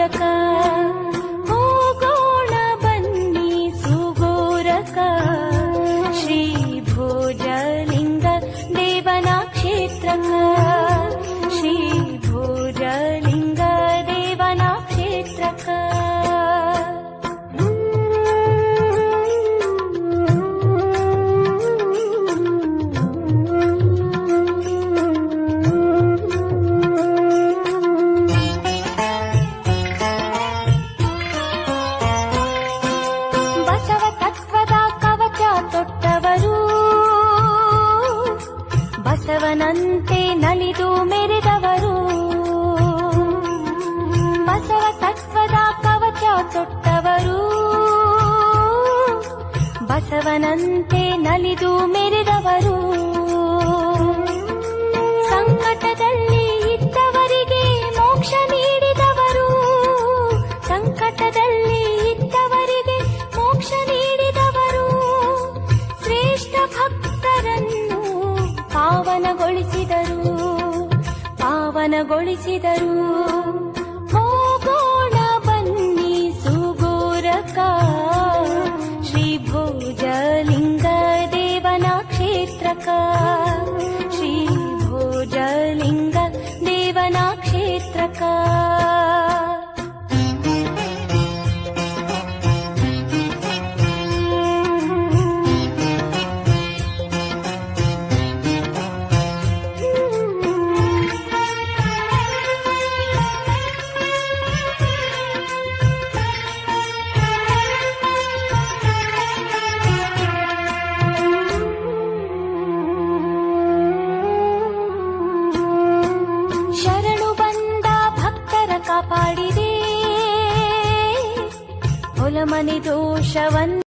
ಕ್ಷೇತ್ರಕ ಹೋಗೋಣ ಬನ್ನಿ ಸುಗೋರಕ ಶ್ರೀ ಭೋಜಲಿಂಗ ದೇವನ ಕ್ಷೇತ್ರಕ ಶ್ರೀ ಭೋಜಲಿಂಗ ದೇವನ ಕ್ಷೇತ್ರಕ ಬಸವನಂತೆ ನಲಿದು ಮೆರೆದವರು ಬಸವ ತತ್ವದ ಕವಚ ತೊಟ್ಟವರು ಬಸವನಂತೆ ನಲಿದು ಮೆರೆದವರು ಸಂಕಟದಲ್ಲಿ ಇದ್ದವರಿಗೆ ಮೋಕ್ಷ ನೀಡಿದವರು ಸಂಕಟದಲ್ಲಿ ಇದ್ದವರಿಗೆ ಮೋಕ್ಷ ನೀಡಿದವರು ಶ್ರೇಷ್ಠ ಭಕ್ತರನ್ನು ಪಾವನಗೊಳಿಸಿದರು ಹೋಗೋಣ ಬನ್ನಿ ಸುಗೋರಕ ಶ್ರೀ ಭೋಜಲಿಂಗ ದೇವನ ಕ್ಷೇತ್ರಕ ಶ್ರೀ ಭೋಜಲಿಂಗ ದೇವನ ಕ್ಷೇತ್ರಕ ಶರಣು ಬಂದ ಭಕ್ತರ ಕಾಪಾಡಿದೆ ಹೊಲಮನೆ ದೋಷವನ್ನು